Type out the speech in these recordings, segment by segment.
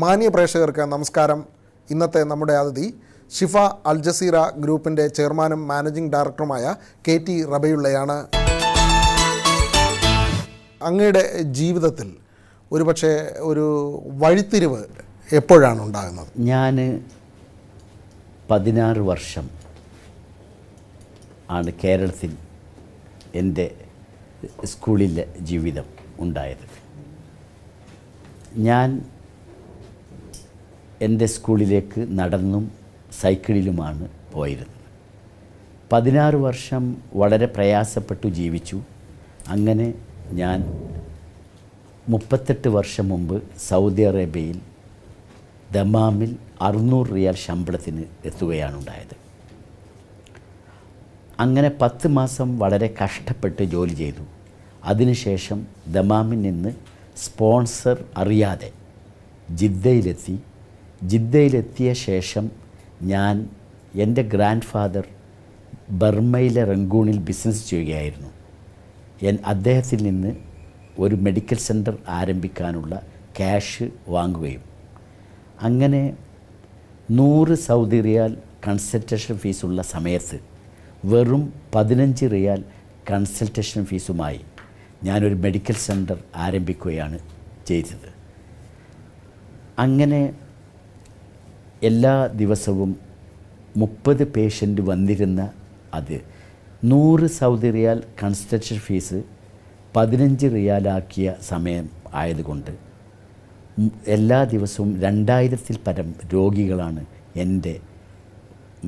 മാന്യ പ്രേക്ഷകർക്ക് നമസ്കാരം. ഇന്നത്തെ നമ്മുടെ അതിഥി ഷിഫ അൽ ജസീറ ഗ്രൂപ്പിൻ്റെ ചെയർമാനും മാനേജിംഗ് ഡയറക്ടറുമായ KT റബിയുള്ളയാണ്. അങ്ങയുടെ ജീവിതത്തിൽ ഒരുപക്ഷെ ഒരു വഴിത്തിരിവ് എപ്പോഴാണ് ഉണ്ടാകുന്നത്? ഞാൻ 16 വർഷം ആണ് കേരളത്തിൽ എൻ്റെ സ്കൂളിലെ ജീവിതം ഉണ്ടായത്. ഞാൻ എൻ്റെ സ്കൂളിലേക്ക് നടന്നും സൈക്കിളിലുമാണ് പോയിരുന്നത്. 16 വർഷം വളരെ പ്രയാസപ്പെട്ടു ജീവിച്ചു. അങ്ങനെ ഞാൻ 38 വർഷം മുമ്പ് സൗദി അറേബ്യയിൽ ദമാമിൽ 600 റിയാൽ ശമ്പളത്തിന് എത്തുകയാണ് ഉണ്ടായത്. അങ്ങനെ 10 മാസം വളരെ കഷ്ടപ്പെട്ട് ജോലി ചെയ്തു. അതിനുശേഷം ദമാമിൽ നിന്ന് സ്പോൺസർ അറിയാതെ ജിദ്ദയിലെത്തിയ ശേഷം ഞാൻ എൻ്റെ ഗ്രാൻഡ് ഫാദർ ബർമയിലെ റംഗൂണിൽ ബിസിനസ് ചെയ്യുകയായിരുന്നു. അദ്ദേഹത്തിൽ നിന്ന് ഒരു മെഡിക്കൽ സെൻറ്റർ ആരംഭിക്കാനുള്ള ക്യാഷ് വാങ്ങുകയും അങ്ങനെ 100 സൗദി റിയാൽ കൺസൾട്ടേഷൻ ഫീസുള്ള സമയത്ത് വെറും 15 റിയാൽ കൺസൾട്ടേഷൻ ഫീസുമായി ഞാനൊരു മെഡിക്കൽ സെൻറ്റർ ആരംഭിക്കുകയാണ് ചെയ്തത്. അങ്ങനെ എല്ലാ ദിവസവും 30 പേഷ്യൻ്റ് വന്നിരുന്ന അത് 100 സൗദി റിയാൽ കൺസൾട്ടേഷൻ ഫീസ് 15 റിയാലാക്കിയ സമയം ആയതുകൊണ്ട് എല്ലാ ദിവസവും 2000-ൽ പരം രോഗികളാണ് എൻ്റെ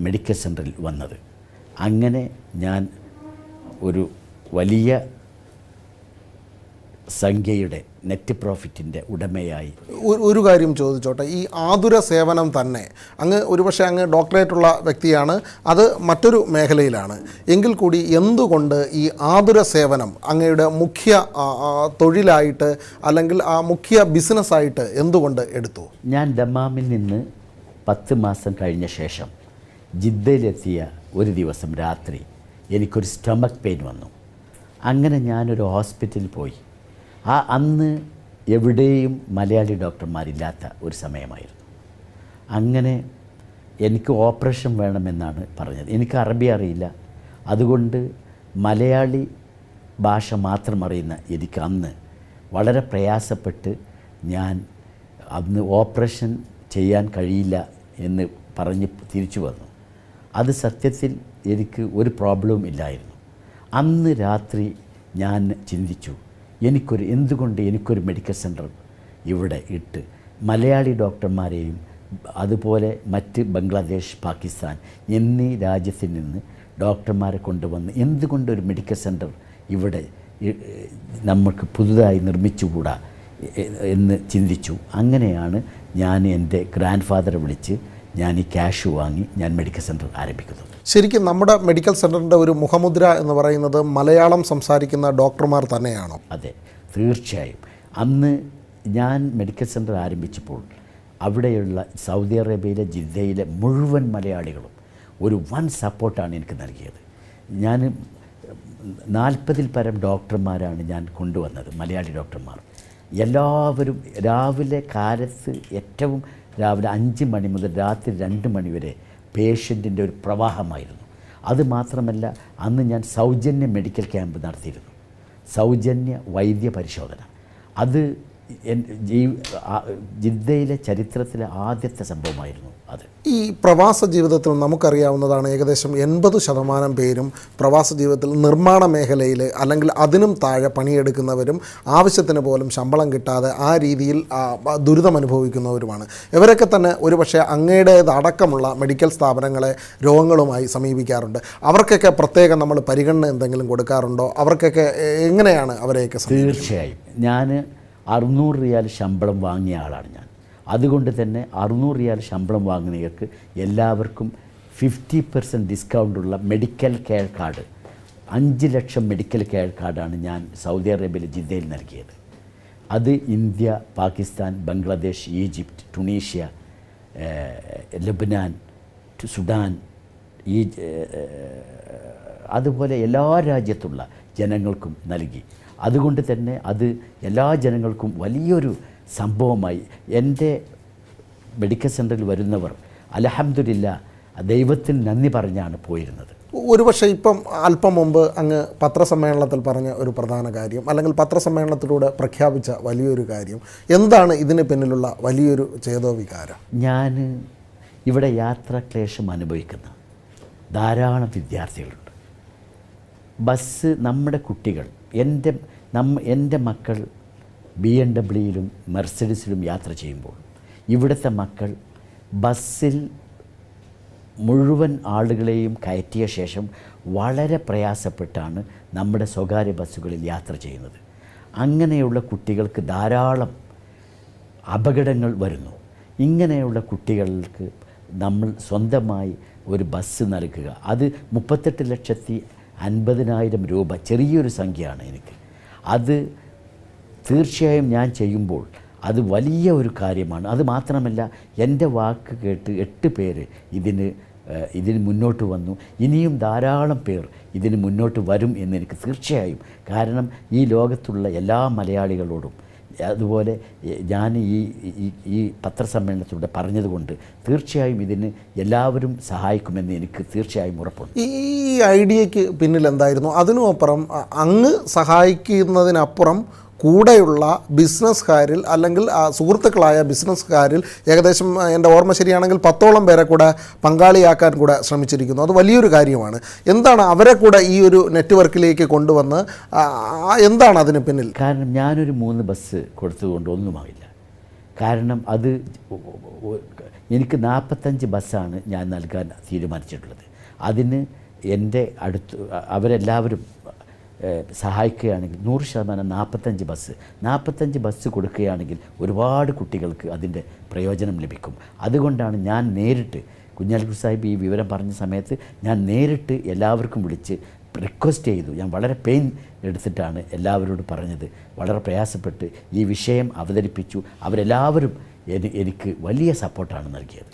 മെഡിക്കൽ സെൻറ്ററിൽ വന്നത്. അങ്ങനെ ഞാൻ ഒരു വലിയ സംഖ്യയുടെ നെറ്റ് പ്രോഫിറ്റിൻ്റെ ഉടമയായി. ഒരു കാര്യം ചോദിച്ചോട്ടെ, ഈ ആതുര സേവനം തന്നെ ഒരുപക്ഷെ അങ്ങ് ഡോക്ടറേറ്റുള്ള വ്യക്തിയാണ്, അത് മറ്റൊരു മേഖലയിലാണ്. എങ്കിൽ കൂടി എന്തുകൊണ്ട് ഈ ആതുര സേവനം അങ്ങയുടെ മുഖ്യ തൊഴിലായിട്ട് അല്ലെങ്കിൽ ആ മുഖ്യ ബിസിനസ്സായിട്ട് എന്തുകൊണ്ട് എടുത്തു? ഞാൻ ദമാമിൽ നിന്ന് 10 മാസം കഴിഞ്ഞ ശേഷം ജിദ്ദയിലെത്തിയ ഒരു ദിവസം രാത്രി എനിക്കൊരു സ്റ്റൊമക്ക് പെയിൻ വന്നു. അങ്ങനെ ഞാനൊരു ഹോസ്പിറ്റലിൽ പോയി. അന്ന് എവിടെയും മലയാളി ഡോക്ടർമാരില്ലാത്ത ഒരു സമയമായിരുന്നു. അങ്ങനെ എനിക്ക് ഓപ്പറേഷൻ വേണമെന്നാണ് പറഞ്ഞത്. എനിക്ക് അറബി അറിയില്ല. അതുകൊണ്ട് മലയാളി ഭാഷ മാത്രം അറിയുന്ന എനിക്ക് അന്ന് വളരെ പ്രയാസപ്പെട്ട് ഞാൻ അന്ന് ഓപ്പറേഷൻ ചെയ്യാൻ കഴിയില്ല എന്ന് പറഞ്ഞ് തിരിച്ചു വന്നു. അത് സത്യത്തിൽ എനിക്ക് ഒരു പ്രോബ്ലവും ഇല്ലായിരുന്നു. അന്ന് രാത്രി ഞാൻ ചിന്തിച്ചു, എന്തുകൊണ്ട് എനിക്കൊരു മെഡിക്കൽ സെൻറ്റർ ഇവിടെ ഇട്ട് മലയാളി ഡോക്ടർമാരെയും അതുപോലെ മറ്റ് ബംഗ്ലാദേശ്, പാകിസ്ഥാൻ എന്നീ രാജ്യത്തിൽ നിന്ന് ഡോക്ടർമാരെ കൊണ്ടുവന്ന് എന്തുകൊണ്ടൊരു മെഡിക്കൽ സെൻറ്റർ ഇവിടെ നമുക്ക് പുതുതായി നിർമ്മിച്ചുകൂടാ എന്ന് ചിന്തിച്ചു. അങ്ങനെയാണ് ഞാൻ എൻ്റെ ഗ്രാൻഡ് ഫാദറെ വിളിച്ച് ഞാൻ ഈ ക്യാഷ് വാങ്ങി ഞാൻ മെഡിക്കൽ സെൻറ്റർ ആരംഭിക്കുന്നത്. ശരിക്കും നമ്മുടെ മെഡിക്കൽ സെൻറ്ററിൻ്റെ ഒരു മുഖമുദ്ര എന്ന് പറയുന്നത് മലയാളം സംസാരിക്കുന്ന ഡോക്ടർമാർ തന്നെയാണോ? അതെ, തീർച്ചയായും. അന്ന് ഞാൻ മെഡിക്കൽ സെൻറ്റർ ആരംഭിച്ചപ്പോൾ അവിടെയുള്ള സൗദി അറേബ്യയിലെ ജിദ്ദയിലെ മുഴുവൻ മലയാളികളും ഒരു വൻ സപ്പോർട്ടാണ് എനിക്ക് നൽകിയത്. ഞാൻ 40-ൽ പരം ഡോക്ടർമാരാണ് ഞാൻ കൊണ്ടുവന്നത്, മലയാളി ഡോക്ടർമാർ. എല്ലാവരും രാവിലെ കാലത്ത് ഏറ്റവും രാവിലെ 5 മണി മുതൽ രാത്രി 2 മണി വരെ പേഷ്യൻറ്റിൻ്റെ ഒരു പ്രവാഹമായിരുന്നു. അതുമാത്രമല്ല, അന്ന് ഞാൻ സൗജന്യ മെഡിക്കൽ ക്യാമ്പ് നടത്തിയിരുന്നു, സൗജന്യ വൈദ്യ പരിശോധന. അത് ജിദ്ദയിലെ ചരിത്രത്തിലെ ആദ്യത്തെ സംഭവമായിരുന്നു അത്. ഈ പ്രവാസ ജീവിതത്തിൽ നമുക്കറിയാവുന്നതാണ്, ഏകദേശം 80% പേരും പ്രവാസ ജീവിതത്തിൽ നിർമ്മാണ മേഖലയിൽ അല്ലെങ്കിൽ അതിനും താഴെ പണിയെടുക്കുന്നവരും ആവശ്യത്തിന് പോലും ശമ്പളം കിട്ടാതെ ആ രീതിയിൽ ദുരിതം അനുഭവിക്കുന്നവരുമാണ്. ഇവരൊക്കെ തന്നെ ഒരുപക്ഷെ അങ്ങയുടേതടക്കമുള്ള മെഡിക്കൽ സ്ഥാപനങ്ങളെ രോഗങ്ങളുമായി സമീപിക്കാറുണ്ട്. അവർക്കൊക്കെ പ്രത്യേകം നമ്മൾ പരിഗണന എന്തെങ്കിലും കൊടുക്കാറുണ്ടോ? അവർക്കൊക്കെ എങ്ങനെയാണ് അവരെയൊക്കെ? തീർച്ചയായും. ഞാൻ 600 റിയാൽ ശമ്പളം വാങ്ങിയ ആളാണ് ഞാൻ. അതുകൊണ്ട് തന്നെ 600 റിയാൽ ശമ്പളം വാങ്ങുന്നവർക്ക് എല്ലാവർക്കും 50% ഡിസ്കൗണ്ടുള്ള മെഡിക്കൽ കെയർ കാർഡ്, 5 ലക്ഷം മെഡിക്കൽ കെയർ കാർഡാണ് ഞാൻ സൗദി അറേബ്യയിലെ ജിദ്ദയിൽ നൽകിയത്. അത് India, Pakistan, Bangladesh, Egypt, Tunisia, Lebanon, Sudan, അതുപോലെ എല്ലാ രാജ്യത്തുള്ള ജനങ്ങൾക്കും നൽകി. അതുകൊണ്ട് തന്നെ അത് എല്ലാ ജനങ്ങൾക്കും വലിയൊരു സംഭവമായി. എൻ്റെ മെഡിക്കൽ സെൻ്ററിൽ വരുന്നവർ അൽഹംദുലില്ലാ ദൈവത്തിന് നന്ദി പറഞ്ഞാണ് പോയിരുന്നത്. ഒരുപക്ഷെ ഇപ്പം അല്പം മുമ്പ് അങ്ങ് പത്രസമ്മേളനത്തിൽ പറഞ്ഞ ഒരു പ്രധാന കാര്യം, അല്ലെങ്കിൽ പത്രസമ്മേളനത്തിലൂടെ പ്രഖ്യാപിച്ച വലിയൊരു കാര്യം എന്താണ്? ഇതിന് പിന്നിലുള്ള വലിയൊരു ചേതോവികാരം. ഞാൻ ഇവിടെ യാത്രാക്ലേശം അനുഭവിക്കുന്ന ധാരാളം വിദ്യാർത്ഥികളുണ്ട്. ബസ്, നമ്മുടെ കുട്ടികൾ, എൻ്റെ മക്കൾ BMW-യിലും മെർസിഡീസിലും യാത്ര ചെയ്യുമ്പോൾ ഇവിടുത്തെ മക്കൾ ബസ്സിൽ മുഴുവൻ ആളുകളെയും കയറ്റിയ ശേഷം വളരെ പ്രയാസപ്പെട്ടാണ് നമ്മുടെ സ്വകാര്യ ബസ്സുകളിൽ യാത്ര ചെയ്യുന്നത്. അങ്ങനെയുള്ള കുട്ടികൾക്ക് ധാരാളം അപകടങ്ങൾ വരുന്നു. ഇങ്ങനെയുള്ള കുട്ടികൾക്ക് നമ്മൾ സ്വന്തമായി ഒരു ബസ് നൽകുക, അത് 38,50,000 രൂപ, ചെറിയൊരു സംഖ്യയാണ് എനിക്ക്. അത് തീർച്ചയായും ഞാൻ ചെയ്യുമ്പോൾ അത് വലിയ ഒരു കാര്യമാണ്. അത് മാത്രമല്ല, എൻ്റെ വാക്ക് കേട്ട് 8 പേര് ഇതിന് മുന്നോട്ട് വന്നു. ഇനിയും ധാരാളം പേർ ഇതിന് മുന്നോട്ട് വരും എന്നെനിക്ക് തീർച്ചയായും. കാരണം ഈ ലോകത്തുള്ള എല്ലാ മലയാളികളോടും അതുപോലെ ഞാൻ ഈ പത്രസമ്മേളനത്തിലൂടെ പറഞ്ഞതുകൊണ്ട് തീർച്ചയായും ഇതിന് എല്ലാവരും സഹായിക്കുമെന്ന് എനിക്ക് തീർച്ചയായും ഉറപ്പുണ്ട്. ഈ ഐഡിയയ്ക്ക് പിന്നിൽ എന്തായിരുന്നു? അതിനുമപ്പുറം അങ്ങ് സഹായിക്കുന്നതിനപ്പുറം കൂടെയുള്ള ബിസിനസ്സുകാരിൽ അല്ലെങ്കിൽ സുഹൃത്തുക്കളായ ബിസിനസ്സുകാരിൽ ഏകദേശം എൻ്റെ ഓർമ്മ ശരിയാണെങ്കിൽ 10ഓളം പേരെ കൂടെ പങ്കാളിയാക്കാൻ കൂടെ ശ്രമിച്ചിരിക്കുന്നു. അത് വലിയൊരു കാര്യമാണ്. എന്താണ് അവരെ കൂടെ ഈ ഒരു നെറ്റ്വർക്കിലേക്ക് കൊണ്ടുവന്ന് എന്താണ് അതിന് പിന്നിൽ? കാരണം ഞാനൊരു 3 ബസ് കൊടുത്തതുകൊണ്ട് ഒന്നുമാവില്ല. കാരണം അത് എനിക്ക് 45 ബസ്സാണ് ഞാൻ നൽകാൻ തീരുമാനിച്ചിട്ടുള്ളത്. അതിന് എൻ്റെ അവരെല്ലാവരും സഹായിക്കുകയാണെങ്കിൽ 100% 45 ബസ് കൊടുക്കുകയാണെങ്കിൽ ഒരുപാട് കുട്ടികൾക്ക് അതിൻ്റെ പ്രയോജനം ലഭിക്കും. അതുകൊണ്ടാണ് ഞാൻ നേരിട്ട് കുഞ്ഞാലിക്കുട്ടി സാഹിബ് ഈ വിവരം പറഞ്ഞ സമയത്ത് ഞാൻ നേരിട്ട് എല്ലാവർക്കും വിളിച്ച് റിക്വസ്റ്റ് ചെയ്തു. ഞാൻ വളരെ പെയിൻ എടുത്തിട്ടാണ് എല്ലാവരോടും പറഞ്ഞത്. വളരെ പ്രയാസപ്പെട്ട് ഈ വിഷയം അവതരിപ്പിച്ചു. അവരെല്ലാവരും എനിക്ക് വലിയ സപ്പോർട്ടാണ് നൽകിയത്.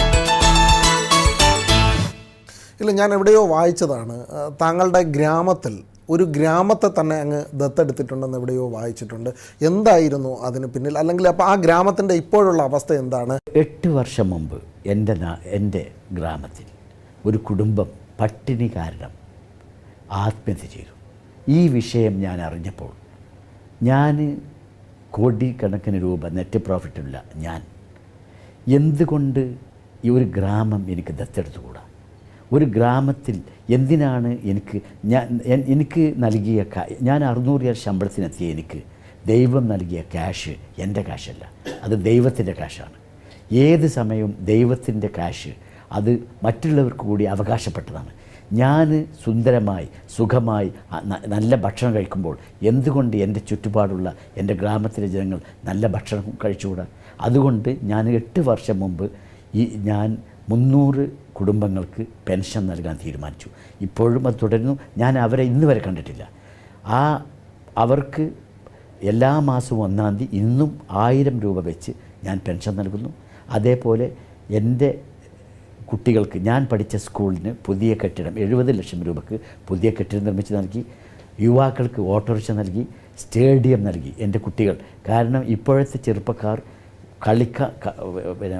ഇല്ല, ഞാൻ എവിടെയോ വായിച്ചതാണ് താങ്കളുടെ ഗ്രാമത്തിൽ ഒരു ഗ്രാമത്തെ തന്നെ അങ്ങ് ദത്തെടുത്തിട്ടുണ്ടെന്ന് എവിടെയോ വായിച്ചിട്ടുണ്ട്. എന്തായിരുന്നു അതിന് പിന്നിൽ? അല്ലെങ്കിൽ അപ്പോൾ ആ ഗ്രാമത്തിൻ്റെ ഇപ്പോഴുള്ള അവസ്ഥ എന്താണ്? 8 വർഷം മുമ്പ് എൻ്റെ ഗ്രാമത്തിൽ ഒരു കുടുംബം പട്ടിണി കാരണം ആത്മഹത്യ ചെയ്തു. ഈ വിഷയം ഞാൻ അറിഞ്ഞപ്പോൾ ഞാൻ കോടിക്കണക്കിന് രൂപ നെറ്റ് പ്രോഫിറ്റുള്ള ഞാൻ എന്തുകൊണ്ട് ഈ ഒരു ഗ്രാമം എനിക്ക് ദത്തെടുത്തുകൂടാ? ഒരു ഗ്രാമത്തിൽ എന്തിനാണ് എനിക്ക് നൽകിയ ഞാൻ 600 ശമ്പളത്തിനെത്തിയ എനിക്ക് ദൈവം നൽകിയ ക്യാഷ് എൻ്റെ കാശല്ല, അത് ദൈവത്തിൻ്റെ കാശാണ്. ഏത് സമയവും ദൈവത്തിൻ്റെ കാശ് അത് മറ്റുള്ളവർക്ക് കൂടി അവകാശപ്പെട്ടതാണ്. ഞാൻ സുന്ദരമായി സുഖമായി നല്ല ഭക്ഷണം കഴിക്കുമ്പോൾ എന്തുകൊണ്ട് എൻ്റെ ചുറ്റുപാടുള്ള എൻ്റെ ഗ്രാമത്തിലെ ജനങ്ങൾ നല്ല ഭക്ഷണം കഴിച്ചുകൂടാ? അതുകൊണ്ട് ഞാൻ 8 വർഷം മുമ്പ് ഞാൻ 300 കുടുംബങ്ങൾക്ക് പെൻഷൻ നൽകാൻ തീരുമാനിച്ചു. ഇപ്പോഴും അത് തുടരുന്നു. ഞാൻ അവരെ ഇന്ന് വരെ കണ്ടിട്ടില്ല. അവർക്ക് എല്ലാ മാസവും 1-ാം തീയതി ഇന്നും 1000 രൂപ വെച്ച് ഞാൻ പെൻഷൻ നൽകുന്നു. അതേപോലെ എൻ്റെ കുട്ടികൾക്ക് ഞാൻ പഠിച്ച സ്കൂളിന് പുതിയ കെട്ടിടം 70 ലക്ഷം രൂപക്ക് പുതിയ കെട്ടിടം നിർമ്മിച്ച് നൽകി. യുവാക്കൾക്ക് ഓട്ടോറിക്ഷ നൽകി, സ്റ്റേഡിയം നൽകി. എൻ്റെ കുട്ടികൾ, കാരണം ഇപ്പോഴത്തെ ചെറുപ്പക്കാർ പിന്നെ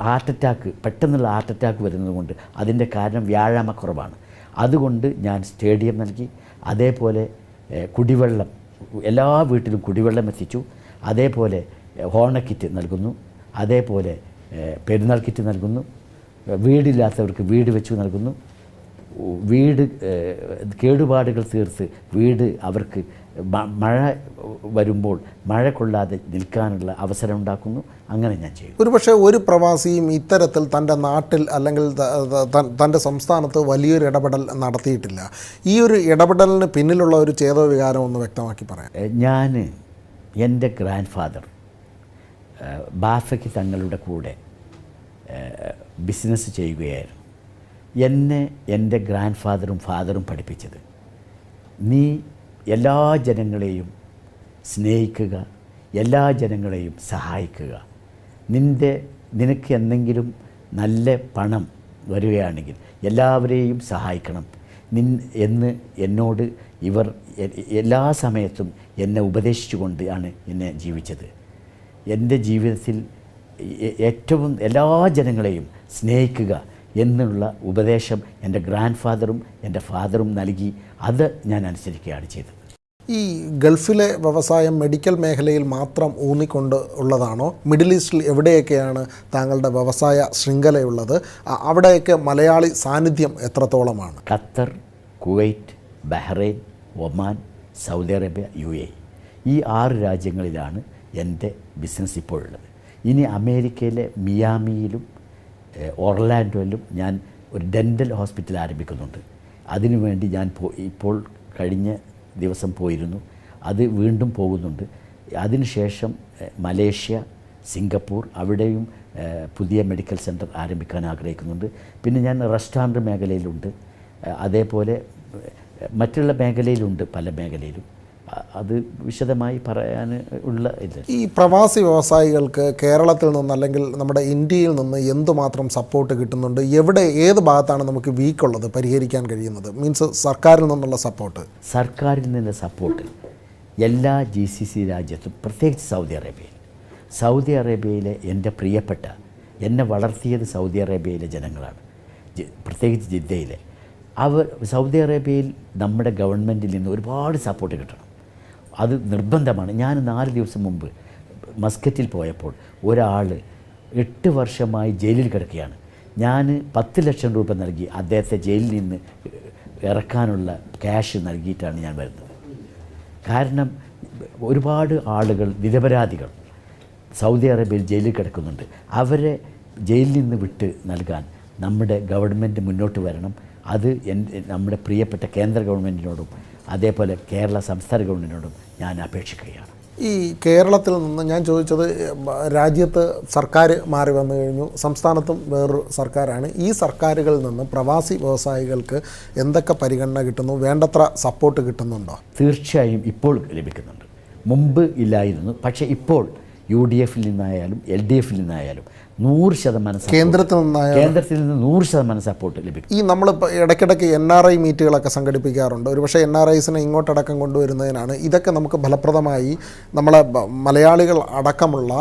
ഹാർട്ട് അറ്റാക്ക്, പെട്ടെന്നുള്ള ഹാർട്ട് അറ്റാക്ക് വരുന്നതുകൊണ്ട് അതിൻ്റെ കാരണം വ്യായാമക്കുറവാണ്. അതുകൊണ്ട് ഞാൻ സ്റ്റേഡിയം നൽകി. അതേപോലെ കുടിവെള്ളം, എല്ലാ വീട്ടിലും കുടിവെള്ളം എത്തിച്ചു. അതേപോലെ ഹോണക്കിറ്റ് നൽകുന്നു. അതേപോലെ പെരുന്നാൾ കിറ്റ് നൽകുന്നു. വീടില്ലാത്തവർക്ക് വീട് വെച്ചു നൽകുന്നു. വീട് കേടുപാടുകൾ തീർത്ത് വീട് അവർക്ക് മഴ വരുമ്പോൾ മഴ കൊള്ളാതെ നിൽക്കാനുള്ള അവസരം ഉണ്ടാക്കുന്നു. അങ്ങനെ ഞാൻ ചെയ്യും. ഒരുപക്ഷെ ഒരു പ്രവാസിയും ഇത്തരത്തിൽ തൻ്റെ നാട്ടിൽ അല്ലെങ്കിൽ തൻ്റെ സംസ്ഥാനത്ത് വലിയൊരു ഇടപെടൽ നടത്തിയിട്ടില്ല. ഈ ഒരു ഇടപെടലിന് പിന്നിലുള്ള ഒരു ചേതോവികാരം ഒന്ന് വ്യക്തമാക്കി പറയാം. ഞാൻ എൻ്റെ ഗ്രാൻഡ് ഫാദർ ബാഫയ്ക്ക് തങ്ങളുടെ കൂടെ ബിസിനസ് ചെയ്യുകയായിരുന്നു. എന്നെ എൻ്റെ ഗ്രാൻഡ് ഫാദറും പഠിപ്പിച്ചത്, നീ എല്ലാ ജനങ്ങളെയും സ്നേഹിക്കുക, എല്ലാ ജനങ്ങളെയും സഹായിക്കുക. നിനക്ക് എന്തെങ്കിലും നല്ല പണം വരികയാണെങ്കിൽ എല്ലാവരെയും സഹായിക്കണം എന്ന് എന്നോട് ഇവർ എല്ലാ സമയത്തും എന്നെ ഉപദേശിച്ചുകൊണ്ടാണ് എന്നെ ജീവിച്ചത്. എൻ്റെ ജീവിതത്തിൽ ഏറ്റവും എല്ലാ ജനങ്ങളെയും സ്നേഹിക്കുക എന്നുള്ള ഉപദേശം എൻ്റെ ഗ്രാൻഡ് ഫാദറും എൻ്റെ ഫാദറും നൽകി. അത് ഞാൻ അനുസരിക്കുകയാണ് ചെയ്തത്. ഈ ഗൾഫിലെ വ്യവസായം മെഡിക്കൽ മേഖലയിൽ മാത്രം ഊന്നിക്കൊണ്ട് ഉള്ളതാണോ? മിഡിൽ ഈസ്റ്റിൽ എവിടെയൊക്കെയാണ് താങ്കളുടെ വ്യവസായ ശൃംഖലയുള്ളത്? അവിടെയൊക്കെ മലയാളി സാന്നിധ്യം എത്രത്തോളമാണ്? Qatar, Kuwait, Bahrain, Oman, Saudi Arabia, UAE ഈ 6 രാജ്യങ്ങളിലാണ് എൻ്റെ ബിസിനസ് ഇപ്പോഴുള്ളത്. ഇനി അമേരിക്കയിലെ മിയാമിയിലും ഓർലാൻഡോയിലും ഞാൻ ഒരു ഡെൻ്റൽ ഹോസ്പിറ്റൽ ആരംഭിക്കുന്നുണ്ട്. അതിനുവേണ്ടി ഞാൻ ഇപ്പോൾ കഴിഞ്ഞ ദിവസം പോയിരുന്നു. അത് വീണ്ടും പോകുന്നുണ്ട്. അതിനുശേഷം മലേഷ്യ, സിംഗപ്പൂർ അവിടെയും പുതിയ മെഡിക്കൽ സെൻറ്റർ ആരംഭിക്കാൻ ആഗ്രഹിക്കുന്നുണ്ട്. പിന്നെ ഞാൻ റെസ്റ്റോറൻറ്റ് മേഖലയിലുണ്ട്, അതേപോലെ മറ്റുള്ള മേഖലയിലുണ്ട്, പല മേഖലയിലും. അത് വിശദമായി പറയാൻ ഉള്ള ഇത്. ഈ പ്രവാസി വ്യവസായികൾക്ക് കേരളത്തിൽ നിന്ന് അല്ലെങ്കിൽ നമ്മുടെ ഇന്ത്യയിൽ നിന്ന് എന്തുമാത്രം സപ്പോർട്ട് കിട്ടുന്നുണ്ട്? ഏത് ഭാഗത്താണ് നമുക്ക് വീക്കുള്ളത് പരിഹരിക്കാൻ കഴിയുന്നത്? മീൻസ് സർക്കാരിൽ നിന്നുള്ള സപ്പോർട്ട്. സർക്കാരിൽ നിന്നുള്ള സപ്പോർട്ട് എല്ലാ GCC രാജ്യത്തും, പ്രത്യേകിച്ച് സൗദി അറേബ്യയിലെ എൻ്റെ പ്രിയപ്പെട്ട, എന്നെ വളർത്തിയത് സൗദി അറേബ്യയിലെ ജനങ്ങളാണ്, പ്രത്യേകിച്ച് ജിദ്ദയിലെ. സൗദി അറേബ്യയിൽ നമ്മുടെ ഗവൺമെൻറ്റിൽ നിന്ന് ഒരുപാട് സപ്പോർട്ട് കിട്ടണം. അത് നിർബന്ധമാണ്. ഞാൻ 4 ദിവസം മുമ്പ് മസ്കറ്റിൽ പോയപ്പോൾ ഒരാൾ 8 വർഷമായി ജയിലിൽ കിടക്കുകയാണ്. ഞാൻ 10 ലക്ഷം രൂപ നൽകി അദ്ദേഹത്തെ ജയിലിൽ നിന്ന് ഇറക്കാനുള്ള ക്യാഷ് നൽകിയിട്ടാണ് ഞാൻ വരുന്നത്. കാരണം ഒരുപാട് ആളുകൾ, നിരപരാധികൾ സൗദി അറേബ്യയിൽ ജയിലിൽ കിടക്കുന്നുണ്ട്. അവരെ ജയിലിൽ നിന്ന് വിട്ട് നൽകാൻ നമ്മുടെ ഗവൺമെൻറ് മുന്നോട്ട് വരണം. അത് നമ്മുടെ പ്രിയപ്പെട്ട കേന്ദ്ര ഗവൺമെൻറ്റിനോടും അതേപോലെ കേരള സംസ്ഥാന ഗവൺമെൻറ്റിനോടും ഞാൻ അപേക്ഷിക്കുകയാണ്. ഈ കേരളത്തിൽ നിന്ന് ഞാൻ ചോദിച്ചത്, രാജ്യത്ത് സർക്കാർ മാറി വന്നു കഴിഞ്ഞു, സംസ്ഥാനത്തും വേറൊരു സർക്കാരാണ്. ഈ സർക്കാരുകളിൽ നിന്ന് പ്രവാസി വ്യവസായികൾക്ക് എന്തൊക്കെ പരിഗണന കിട്ടുന്നു? വേണ്ടത്ര സപ്പോർട്ട് കിട്ടുന്നുണ്ടോ? തീർച്ചയായും ഇപ്പോൾ ലഭിക്കുന്നുണ്ട്. മുമ്പ് ഇല്ലായിരുന്നു. പക്ഷേ ഇപ്പോൾ UDF-ൽ നിന്നായാലും LDF-ൽ നിന്നായാലും 100% കേന്ദ്രത്തിൽ നിന്ന് 100% സപ്പോർട്ട് ലഭിക്കും. ഈ നമ്മളിപ്പോൾ ഇടയ്ക്കിടയ്ക്ക് NRI മീറ്റുകളൊക്കെ സംഘടിപ്പിക്കാറുണ്ട്. ഒരുപക്ഷെ NRIസിനെ ഇങ്ങോട്ടടക്കം കൊണ്ടുവരുന്നതിനാണ്. ഇതൊക്കെ നമുക്ക് ഫലപ്രദമായി നമ്മളെ മലയാളികൾ അടക്കമുള്ള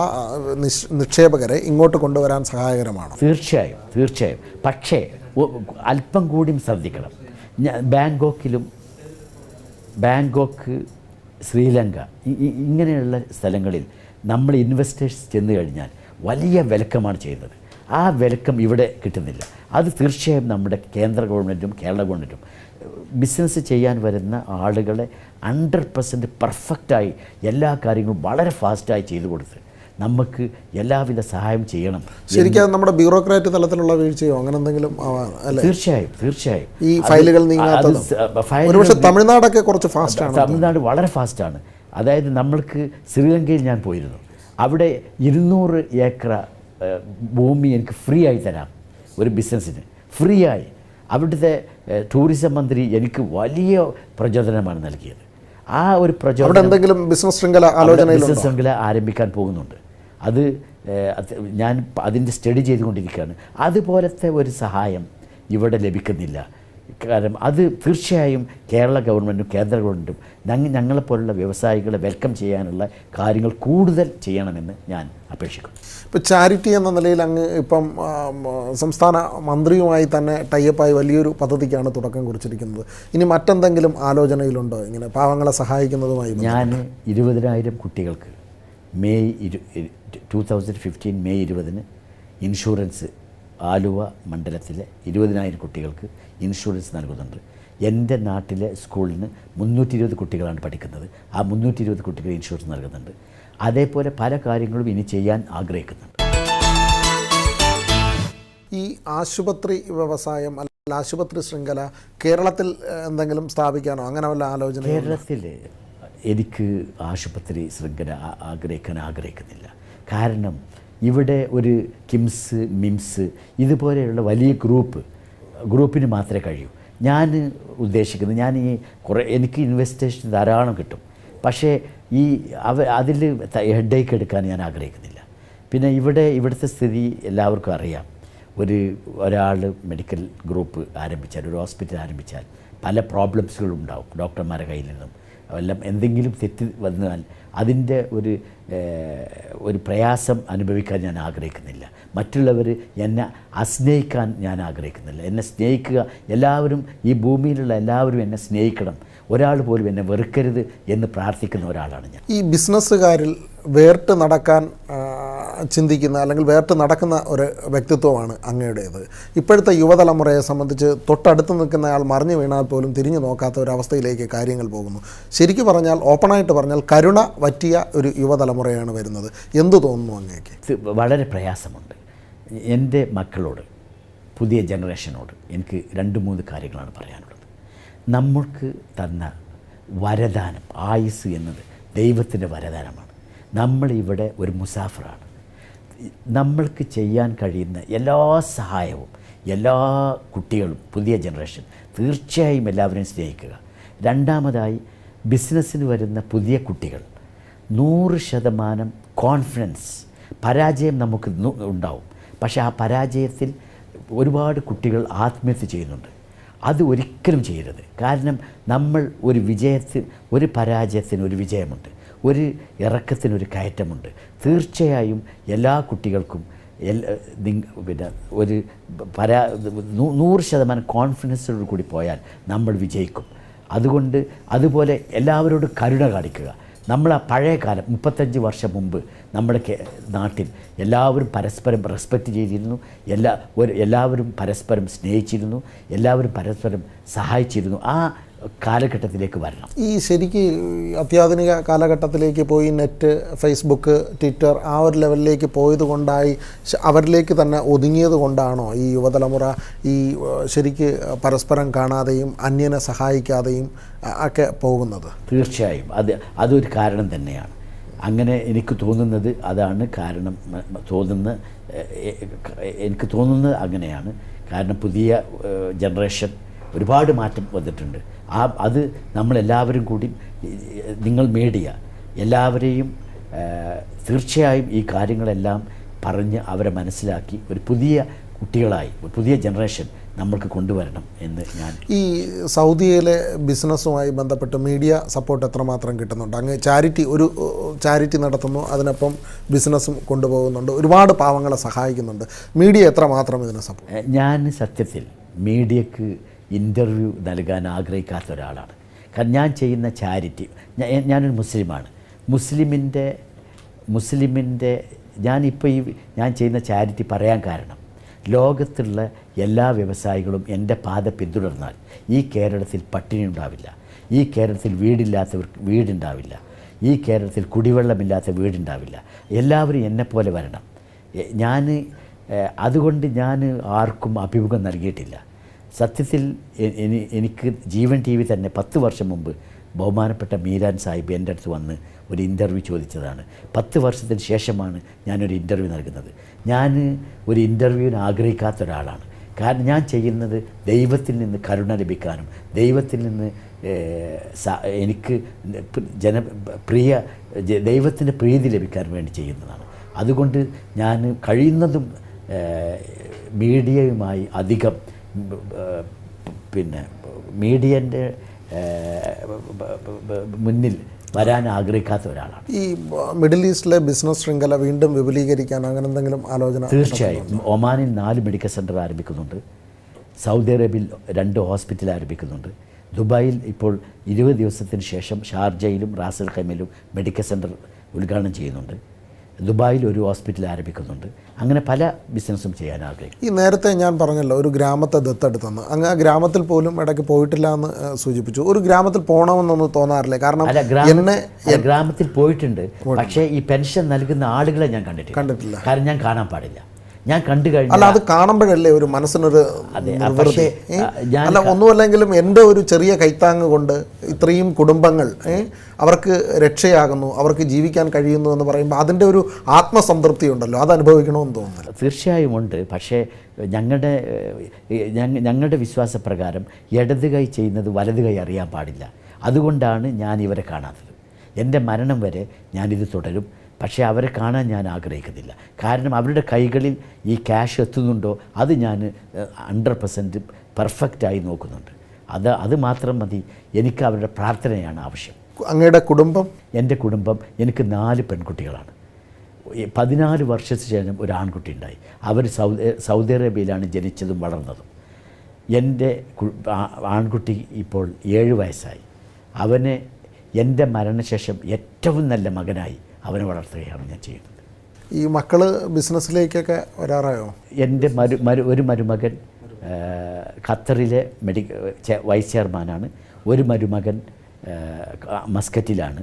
നിക്ഷേപകരെ ഇങ്ങോട്ട് കൊണ്ടുവരാൻ സഹായകരമാണ്. തീർച്ചയായും. പക്ഷേ അല്പം കൂടി ശ്രദ്ധിക്കണം. ബാങ്കോക്ക്, ശ്രീലങ്ക ഇങ്ങനെയുള്ള സ്ഥലങ്ങളിൽ നമ്മൾ ഇൻവെസ്റ്റേഴ്സ് ചെന്ന് കഴിഞ്ഞാൽ വലിയ വെൽക്കമാണ് ചെയ്യുന്നത്. ആ വെൽക്കം ഇവിടെ കിട്ടുന്നില്ല. അത് തീർച്ചയായും നമ്മുടെ കേന്ദ്ര ഗവൺമെൻറ്റും കേരള ഗവൺമെൻറ്റും ബിസിനസ് ചെയ്യാൻ വരുന്ന ആളുകളെ 100% പെർഫെക്റ്റായി എല്ലാ കാര്യങ്ങളും വളരെ ഫാസ്റ്റായി ചെയ്തു കൊടുത്ത് നമുക്ക് എല്ലാവിധ സഹായം ചെയ്യണം. ശരിക്കും നമ്മുടെ ബ്യൂറോക്രാറ്റ് തലത്തിലുള്ള വീഴ്ചയോ അങ്ങനെ എന്തെങ്കിലും ആവാൻ? തീർച്ചയായും ഈ ഫയലുകൾ നീങ്ങാത്തത്. ഒരുപക്ഷെ തമിഴ്നാടൊക്കെ കുറച്ച് ഫാസ്റ്റാണ്. തമിഴ്നാട് വളരെ ഫാസ്റ്റാണ്. അതായത് നമ്മൾക്ക് ശ്രീലങ്കയിൽ ഞാൻ പോയിരുന്നു. അവിടെ 200 ഏക്കർ ഭൂമി എനിക്ക് ഫ്രീ ആയി തരാം ഒരു ബിസിനസ്സിന്, ഫ്രീ ആയി. അവിടുത്തെ ടൂറിസം മന്ത്രി എനിക്ക് വലിയ പ്രചോദനമാണ് നൽകിയത്. ആ ഒരു പ്രചോദനം എന്തെങ്കിലും ബിസിനസ് ശൃംഖല ആരംഭിക്കാൻ പോകുന്നുണ്ട്. അത് ഞാൻ അതിൻ്റെ സ്റ്റഡി ചെയ്തുകൊണ്ടിരിക്കുകയാണ്. അതുപോലത്തെ ഒരു സഹായം ഇവിടെ ലഭിക്കുന്നില്ല. കാരണം അത് തീർച്ചയായും കേരള ഗവൺമെൻറ്റും കേന്ദ്ര ഗവൺമെൻറ്റും ഞങ്ങളെപ്പോലുള്ള വ്യവസായികളെ വെൽക്കം ചെയ്യാനുള്ള കാര്യങ്ങൾ കൂടുതൽ ചെയ്യണമെന്ന് ഞാൻ അപേക്ഷിക്കുന്നു. ഇപ്പോൾ ചാരിറ്റി എന്ന നിലയിൽ അങ്ങ് ഇപ്പം സംസ്ഥാന മന്ത്രിയുമായി തന്നെ ടൈപ്പായി വലിയൊരു പദ്ധതിക്കാണ് തുടക്കം കുറിച്ചിരിക്കുന്നത്. ഇനി മറ്റെന്തെങ്കിലും ആലോചനയിലുണ്ടോ ഇങ്ങനെ പാവങ്ങളെ സഹായിക്കുന്നതുമായി? ഞാൻ 20,000 കുട്ടികൾക്ക് മെയ് 2015 ഇൻഷുറൻസ് ആലുവ മണ്ഡലത്തിലെ 20,000 കുട്ടികൾക്ക് ഇൻഷുറൻസ് നൽകുന്നുണ്ട്. എൻ്റെ നാട്ടിലെ സ്കൂളിന് 320 കുട്ടികളാണ് പഠിക്കുന്നത്. ആ 320 കുട്ടികൾ ഇൻഷുറൻസ് നൽകുന്നുണ്ട്. അതേപോലെ പല കാര്യങ്ങളും ഇനി ചെയ്യാൻ ആഗ്രഹിക്കുന്നുണ്ട്. ഈ ആശുപത്രി വ്യവസായം അല്ലെങ്കിൽ ആശുപത്രി ശൃംഖല കേരളത്തിൽ എന്തെങ്കിലും സ്ഥാപിക്കാനോ അങ്ങനെ വല്ല ആലോചന? കേരളത്തിൽ എനിക്ക് ആശുപത്രി ശൃംഖല ആഗ്രഹിക്കുന്നില്ല. കാരണം ഇവിടെ ഒരു കിംസ്, മിംസ് ഇതുപോലെയുള്ള വലിയ ഗ്രൂപ്പിന് മാത്രമേ കഴിയൂ. ഞാൻ ഉദ്ദേശിക്കുന്നത്, എനിക്ക് ഇൻവെസ്റ്റേഷൻ ധാരാളം കിട്ടും. പക്ഷേ അതിൽ ഹെഡേക്ക് എടുക്കാൻ ഞാൻ ആഗ്രഹിക്കുന്നില്ല. പിന്നെ ഇവിടുത്തെ സ്ഥിതി എല്ലാവർക്കും അറിയാം. ഒരാൾ മെഡിക്കൽ ഗ്രൂപ്പ് ആരംഭിച്ചാൽ, ഒരു ഹോസ്പിറ്റൽ ആരംഭിച്ചാൽ പല പ്രോബ്ലംസുകളും ഉണ്ടാവും. ഡോക്ടർമാരുടെ കയ്യിൽ നിന്നും എല്ലാം എന്തെങ്കിലും തെറ്റ് വന്നാൽ അതിൻ്റെ ഒരു പ്രയാസം അനുഭവിക്കാൻ ഞാൻ ആഗ്രഹിക്കുന്നില്ല. മറ്റുള്ളവർ എന്നെ അസ്നേഹിക്കാൻ ഞാൻ ആഗ്രഹിക്കുന്നില്ല. എന്നെ സ്നേഹിക്കുക, എല്ലാവരും ഈ ഭൂമിയിലുള്ള എല്ലാവരും എന്നെ സ്നേഹിക്കണം, ഒരാൾ പോലും എന്നെ വെറുക്കരുത് എന്ന് പ്രാർത്ഥിക്കുന്ന ഒരാളാണ് ഞാൻ. ഈ ബിസിനസ്സുകാരിൽ വേറിട്ട് നടക്കാൻ ചിന്തിക്കുന്ന അല്ലെങ്കിൽ വേറിട്ട് നടക്കുന്ന ഒരു വ്യക്തിത്വമാണ് അങ്ങയുടേത്. ഇപ്പോഴത്തെ യുവതലമുറയെ സംബന്ധിച്ച് തൊട്ടടുത്ത് നിൽക്കുന്ന ആൾ മറിഞ്ഞു വീണാൽ പോലും തിരിഞ്ഞു നോക്കാത്ത ഒരവസ്ഥയിലേക്ക് കാര്യങ്ങൾ പോകുന്നു. ശരിക്കും പറഞ്ഞാൽ, ഓപ്പണായിട്ട് പറഞ്ഞാൽ, കരുണ വറ്റിയ ഒരു യുവതലമുറയാണ് വരുന്നത്. എന്തു തോന്നുന്നു അങ്ങേക്ക്? വളരെ പ്രയാസമുണ്ട്. എൻ്റെ മക്കളോട്, പുതിയ ജനറേഷനോട് എനിക്ക് 2-3 കാര്യങ്ങളാണ് പറയാനുള്ളത്. നമ്മൾക്ക് തന്ന വരദാനം, ആയുസ് എന്നത് ദൈവത്തിൻ്റെ വരദാനമാണ്. നമ്മളിവിടെ ഒരു മുസാഫറാണ്. നമ്മൾക്ക് ചെയ്യാൻ കഴിയുന്ന എല്ലാ സഹായവും എല്ലാ കുട്ടികളും, പുതിയ ജനറേഷൻ തീർച്ചയായും എല്ലാവരെയും സ്നേഹിക്കുക. രണ്ടാമതായി, ബിസിനസ്സിന് വരുന്ന പുതിയ കുട്ടികൾ 100% കോൺഫിഡൻസ്. പരാജയം നമുക്ക് ഉണ്ടാവും, പക്ഷേ ആ പരാജയത്തിൽ ഒരുപാട് കുട്ടികൾ ആത്മഹത്യ ചെയ്യുന്നുണ്ട്. അത് ഒരിക്കലും ചെയ്യരുത്. കാരണം നമ്മൾ ഒരു പരാജയത്തിന് ഒരു വിജയമുണ്ട്, ഒരു ഇറക്കത്തിനൊരു കയറ്റമുണ്ട്. തീർച്ചയായും എല്ലാ കുട്ടികൾക്കും പിന്നെ ഒരു 100% കോൺഫിഡൻസോട് കൂടി പോയാൽ നമ്മൾ വിജയിക്കും. അതുപോലെ എല്ലാവരോടും കരുണ കാണിക്കുക. നമ്മൾ ആ പഴയ കാലം 35 വർഷം മുമ്പ് നമ്മുടെ നാട്ടിൽ എല്ലാവരും പരസ്പരം റെസ്പെക്റ്റ് ചെയ്തിരുന്നു, എല്ലാവരും പരസ്പരം സ്നേഹിച്ചിരുന്നു, എല്ലാവരും പരസ്പരം സഹായിച്ചിരുന്നു. ആ കാലഘട്ടത്തിലേക്ക് വരണം. ഈ ശരിക്ക് അത്യാധുനിക കാലഘട്ടത്തിലേക്ക് പോയി നെറ്റ്, ഫേസ്ബുക്ക്, ട്വിറ്റർ ആ ഒരു ലെവലിലേക്ക് പോയത് കൊണ്ടായി അവരിലേക്ക് തന്നെ ഒതുങ്ങിയത് കൊണ്ടാണോ ഈ യുവതലമുറ ഈ ശരിക്ക് പരസ്പരം കാണാതെയും അന്യനെ സഹായിക്കാതെയും ഒക്കെ പോകുന്നത്? തീർച്ചയായും അതൊരു കാരണം തന്നെയാണ്. അങ്ങനെ എനിക്ക് തോന്നുന്നത് അതാണ് കാരണം. എനിക്ക് തോന്നുന്നത് അങ്ങനെയാണ്. കാരണം പുതിയ ജനറേഷൻ ഒരുപാട് മാറ്റം വന്നിട്ടുണ്ട്. അത് നമ്മളെല്ലാവരും കൂടി, നിങ്ങൾ മീഡിയ എല്ലാവരെയും തീർച്ചയായും ഈ കാര്യങ്ങളെല്ലാം പറഞ്ഞ് അവരെ മനസ്സിലാക്കി ഒരു പുതിയ കുട്ടികളായി, ഒരു പുതിയ ജനറേഷൻ നമ്മൾക്ക് കൊണ്ടുവരണം എന്ന് ഞാൻ. ഈ സൗദിയിലെ ബിസിനസ്സുമായി ബന്ധപ്പെട്ട് മീഡിയ സപ്പോർട്ട് എത്രമാത്രം കിട്ടുന്നുണ്ട്? അങ്ങ് ഒരു ചാരിറ്റി നടത്തുന്നു, അതിനൊപ്പം ബിസിനസ്സും കൊണ്ടുപോകുന്നുണ്ട്, ഒരുപാട് പാവങ്ങളെ സഹായിക്കുന്നുണ്ട്. മീഡിയ എത്രമാത്രം ഇതിനെ സപ്പോർട്ട്? ഞാൻ സത്യത്തിൽ മീഡിയക്ക് ഇൻ്റർവ്യൂ നൽകാൻ ആഗ്രഹിക്കാത്ത ഒരാളാണ്. കാരണം ഞാൻ ചെയ്യുന്ന ചാരിറ്റി, ഞാനൊരു മുസ്ലിമാണ്. മുസ്ലിമിൻ്റെ ഞാൻ ചെയ്യുന്ന ചാരിറ്റി പറയാൻ കാരണം, ലോകത്തുള്ള എല്ലാ വ്യവസായികളും എൻ്റെ പാത പിന്തുടർന്നാൽ ഈ കേരളത്തിൽ പട്ടിണി ഉണ്ടാവില്ല, ഈ കേരളത്തിൽ വീടില്ലാത്തവർക്ക് വീടുണ്ടാവില്ല, ഈ കേരളത്തിൽ കുടിവെള്ളമില്ലാത്ത വീടുണ്ടാവില്ല. എല്ലാവരും എന്നെപ്പോലെ വരണം. അതുകൊണ്ട് ഞാൻ ആർക്കും അഭിമുഖം നൽകിയിട്ടില്ല. സത്യത്തിൽ എനിക്ക് ജീവൻ TV തന്നെ 10 വർഷം മുമ്പ് ബഹുമാനപ്പെട്ട മീരാൻ സാഹിബ് എൻ്റെ അടുത്ത് വന്ന് ഒരു ഇൻ്റർവ്യൂ ചോദിച്ചതാണ്. 10 വർഷത്തിന് ശേഷമാണ് ഞാനൊരു ഇൻ്റർവ്യൂ നൽകുന്നത്. ഞാൻ ഒരു ഇൻ്റർവ്യൂവിന് ആഗ്രഹിക്കാത്ത ഒരാളാണ്. കാരണം ഞാൻ ചെയ്യുന്നത് ദൈവത്തിൽ നിന്ന് കരുണ ലഭിക്കാനും ദൈവത്തിൽ നിന്ന് എനിക്ക് ദൈവത്തിൻ്റെ പ്രീതി ലഭിക്കാൻ വേണ്ടി ചെയ്യുന്നതാണ്. അതുകൊണ്ട് ഞാൻ കഴിയുന്നതും മീഡിയയുമായി അധികം മീഡിയൻ്റെ മുന്നിൽ വരാൻ ആഗ്രഹിക്കാത്ത ഒരാളാണ്. ഈ മിഡിൽ ഈസ്റ്റിലെ ബിസിനസ് ശൃംഖല വീണ്ടും വിപുലീകരിക്കാൻ അങ്ങനെ എന്തെങ്കിലും ആലോചന? തീർച്ചയായും. ഒമാനിൽ 4 മെഡിക്കൽ സെൻ്റർ ആരംഭിക്കുന്നുണ്ട്, സൗദി അറേബ്യയിൽ 2 ഹോസ്പിറ്റൽ ആരംഭിക്കുന്നുണ്ട്, ദുബായിൽ ഇപ്പോൾ 20 ദിവസത്തിന് ശേഷം ഷാർജയിലും റാസൽ ഖൈമയിലും മെഡിക്കൽ സെൻ്റർ ഉദ്ഘാടനം ചെയ്യുന്നുണ്ട്, ദുബായിൽ ഒരു ഹോസ്പിറ്റൽ ആരംഭിക്കുന്നുണ്ട്. അങ്ങനെ പല ബിസിനസ്സും ചെയ്യാൻ ആഗ്രഹിക്കും. ഈ നേരത്തെ ഞാൻ പറഞ്ഞല്ലോ ഒരു ഗ്രാമത്തെ ദത്തെടുത്തെന്ന്, അങ്ങ് ആ ഗ്രാമത്തിൽ പോലും ഇടയ്ക്ക് പോയിട്ടില്ല എന്ന് സൂചിപ്പിച്ചു. ഒരു ഗ്രാമത്തിൽ പോകണമെന്നൊന്നും തോന്നാറില്ലേ? കാരണം ഗ്രാമത്തിൽ പോയിട്ടുണ്ട്, പക്ഷേ ഈ പെൻഷൻ നൽകുന്ന ആളുകളെ ഞാൻ കണ്ടിട്ടില്ല. കാരണം ഞാൻ കാണാൻ പാടില്ല. ഞാൻ കണ്ടു കഴിഞ്ഞു. അല്ല, അത് കാണുമ്പോഴല്ലേ ഒരു മനസ്സിനൊരു അല്ല, ഒന്നുമല്ലെങ്കിലും എൻ്റെ ഒരു ചെറിയ കൈത്താങ്ങ് കൊണ്ട് ഇത്രയും കുടുംബങ്ങൾ അവർക്ക് രക്ഷയാകുന്നു, അവർക്ക് ജീവിക്കാൻ കഴിയുന്നു എന്ന് പറയുമ്പോൾ അതിൻ്റെ ഒരു ആത്മസംതൃപ്തി ഉണ്ടല്ലോ, അത് അനുഭവിക്കണമെന്ന് തോന്നുന്നില്ല? തീർച്ചയായും ഉണ്ട്. പക്ഷേ ഞങ്ങളുടെ വിശ്വാസപ്രകാരം ഇടത് കൈ ചെയ്യുന്നത് വലത് കൈ അറിയാൻ പാടില്ല. അതുകൊണ്ടാണ് ഞാൻ ഇവരെ കാണാത്തത്. എൻ്റെ മരണം വരെ ഞാനിത് തുടരും. പക്ഷേ അവരെ കാണാൻ ഞാൻ ആഗ്രഹിക്കുന്നില്ല. കാരണം അവരുടെ കൈകളിൽ ഈ ക്യാഷ് എത്തുന്നുണ്ടോ അത് ഞാൻ 100% പെർഫെക്റ്റായി നോക്കുന്നുണ്ട്. അത് മാത്രം മതി. എനിക്ക് അവരുടെ പ്രാർത്ഥനയാണ് ആവശ്യം. അങ്ങയുടെ കുടുംബം? എൻ്റെ കുടുംബം, എനിക്ക് 4 പെൺകുട്ടികളാണ്. 14 വർഷത്തിന് ശേഷം ഒരു ആൺകുട്ടി ഉണ്ടായി. അവർ സൗദി അറേബ്യയിലാണ് ജനിച്ചതും വളർന്നതും. എൻ്റെ ആൺകുട്ടി ഇപ്പോൾ 7 വയസ്സായി. അവനെ എൻ്റെ മരണശേഷം ഏറ്റവും നല്ല മകനായി അവനെ വളർത്തുകയാണ് ഞാൻ ചെയ്യുന്നത്. ഈ മക്കൾ ബിസിനസ്സിലേക്കൊക്കെ വരാറായോ? എൻ്റെ ഒരു മരുമകൻ ഖത്തറിലെ വൈസ് ചെയർമാനാണ്. ഒരു മരുമകൻ മസ്കറ്റിലാണ്.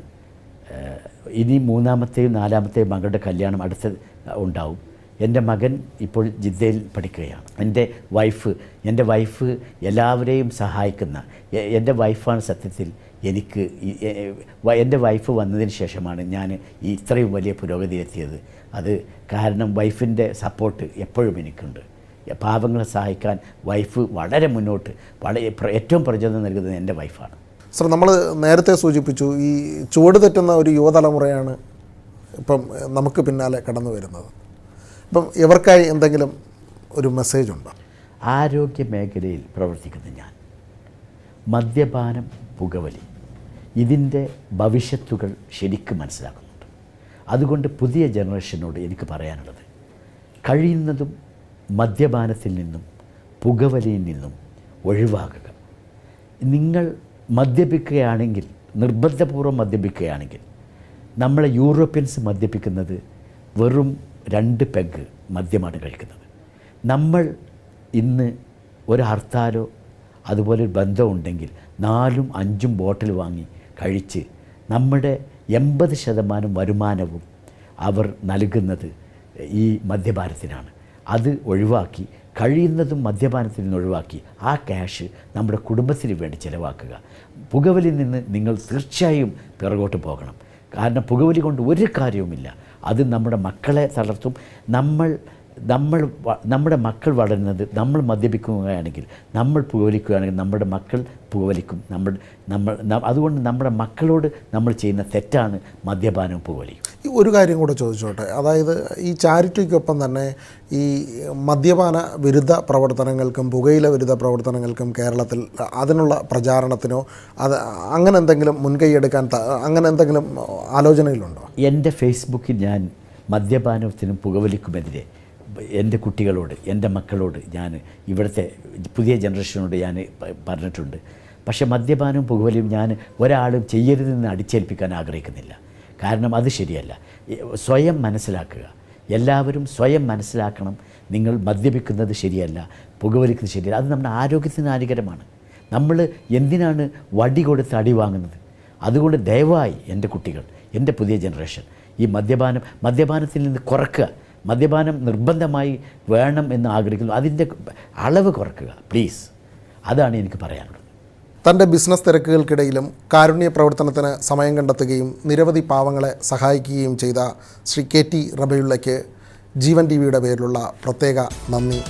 ഇനി 3ാമത്തെയും 4ാമത്തെയും മകളുടെ കല്യാണം അടുത്ത് ഉണ്ടാവും. എൻ്റെ മകൻ ഇപ്പോൾ ജിദ്ദയിൽ പഠിക്കുകയാണ്. എൻ്റെ വൈഫ് എല്ലാവരെയും സഹായിക്കുന്ന എൻ്റെ വൈഫാണ് സത്യത്തിൽ എനിക്ക്. എൻ്റെ വൈഫ് വന്നതിന് ശേഷമാണ് ഞാൻ ഇത്രയും വലിയ പുരോഗതിയിലെത്തിയത്. അത് കാരണം വൈഫിൻ്റെ സപ്പോർട്ട് എപ്പോഴും എനിക്കുണ്ട്. പാവങ്ങളെ സഹായിക്കാൻ വൈഫ് വളരെ മുന്നോട്ട് ഏറ്റവും പ്രചോദനം നൽകുന്നത് എൻ്റെ വൈഫാണ്. സർ, നമ്മൾ നേരത്തെ സൂചിപ്പിച്ചു ഈ ചുവട് തെറ്റുന്ന ഒരു യുവതലമുറയാണ് ഇപ്പം നമുക്ക് പിന്നാലെ കടന്നു വരുന്നത്. ഇപ്പം ഇവർക്കായി എന്തെങ്കിലും ഒരു മെസ്സേജ് ഉണ്ടോ? ആരോഗ്യ മേഖലയിൽ പ്രവർത്തിക്കുന്ന ഞാൻ മദ്യപാനം, പുകവലി ഇതിൻ്റെ ഭവിഷ്യത്തുകൾ ശരിക്കും മനസ്സിലാക്കുന്നുണ്ട്. അതുകൊണ്ട് പുതിയ ജനറേഷനോട് എനിക്ക് പറയാനുള്ളത്, കഴിയുന്നതും മദ്യപാനത്തിൽ നിന്നും പുകവലിയിൽ നിന്നും ഒഴിവാക്കുക. നിങ്ങൾ മദ്യപിക്കുകയാണെങ്കിൽ, നിർബന്ധപൂർവ്വം മദ്യപിക്കുകയാണെങ്കിൽ, നമ്മളെ യൂറോപ്യൻസ് മദ്യപിക്കുന്നത് വെറും 2 പെഗ് മദ്യമാണ് കഴിക്കുന്നത്. നമ്മൾ ഇന്ന് ഒരു ഹർത്താലോ അതുപോലെ ഒരു ബന്ധം ഉണ്ടെങ്കിൽ 4ഉം 5ഉം ബോട്ടിൽ വാങ്ങി കഴിച്ച് നമ്മുടെ 80% വരുമാനവും അവർ നൽകുന്നത് ഈ മദ്യപാനത്തിനാണ്. അത് ഒഴിവാക്കി, കഴിയുന്നതും മദ്യപാനത്തിൽ നിന്ന് ഒഴിവാക്കി ആ ക്യാഷ് നമ്മുടെ കുടുംബത്തിന് വേണ്ടി ചിലവാക്കുക. പുകവലിയിൽ നിന്ന് നിങ്ങൾ തീർച്ചയായും പിറകോട്ട് പോകണം. കാരണം പുകവലി കൊണ്ട് ഒരു കാര്യവുമില്ല. അത് നമ്മുടെ മക്കളെ തളർത്തും. നമ്മുടെ മക്കൾ വളരുന്നത് നമ്മൾ മദ്യപിക്കുകയാണെങ്കിൽ, നമ്മൾ പുകവലിക്കുകയാണെങ്കിൽ നമ്മുടെ മക്കൾ പുകവലിക്കും. അതുകൊണ്ട് നമ്മുടെ മക്കളോട് നമ്മൾ ചെയ്യുന്ന തെറ്റാണ് മദ്യപാനവും പുകവലിയും. ഒരു കാര്യം കൂടെ ചോദിച്ചോട്ടെ, അതായത് ഈ ചാരിറ്റിക്കൊപ്പം തന്നെ ഈ മദ്യപാന വിരുദ്ധ പ്രവർത്തനങ്ങൾക്കും പുകയില വിരുദ്ധ പ്രവർത്തനങ്ങൾക്കും കേരളത്തിൽ അതിനുള്ള പ്രചാരണത്തിനോ അങ്ങനെ എന്തെങ്കിലും മുൻകൈയെടുക്കാൻ അങ്ങനെ എന്തെങ്കിലും ആലോചനയിലുണ്ടോ? എൻ്റെ ഫേസ്ബുക്കിൽ ഞാൻ മദ്യപാനത്തിനും പുകവലിക്കുമെതിരെ എൻ്റെ കുട്ടികളോട്, എൻ്റെ മക്കളോട്, ഞാൻ ഇവിടുത്തെ പുതിയ ജനറേഷനോട് ഞാൻ പറഞ്ഞിട്ടുണ്ട്. പക്ഷേ മദ്യപാനവും പുകവലിയും ഞാൻ ഒരാളും ചെയ്യരുതെന്ന് അടിച്ചേൽപ്പിക്കാൻ ആഗ്രഹിക്കുന്നില്ല. കാരണം അത് ശരിയല്ല. സ്വയം മനസ്സിലാക്കുക. എല്ലാവരും സ്വയം മനസ്സിലാക്കണം. നിങ്ങൾ മദ്യപിക്കുന്നത് ശരിയല്ല, പുകവലിക്കുന്നത് ശരിയല്ല. അത് നമ്മുടെ ആരോഗ്യത്തിന് ഹാനികരമാണ്. നമ്മൾ എന്തിനാണ് വടി കൊടുത്ത് അടി വാങ്ങുന്നത്? അതുകൊണ്ട് ദയവായി എൻ്റെ കുട്ടികൾ, എൻ്റെ പുതിയ ജനറേഷൻ ഈ മദ്യപാനത്തിൽ നിന്ന് കുറയ്ക്കുക. മദ്യപാനം നിർബന്ധമായി വേണം എന്ന് ആഗ്രഹിക്കുന്നു, അതിൻ്റെ അളവ് കുറയ്ക്കുക പ്ലീസ്. അതാണ് എനിക്ക് പറയാനുള്ളത്. തൻ്റെ ബിസിനസ് തിരക്കുകൾക്കിടയിലും കാരുണ്യ പ്രവർത്തനത്തിന് സമയം കണ്ടെത്തുകയും നിരവധി പാവങ്ങളെ സഹായിക്കുകയും ചെയ്ത ശ്രീ KT റബീഉള്ളയ്ക്ക് ജീവൻ TV യുടെ പേരിലുള്ള പ്രത്യേക നന്ദി.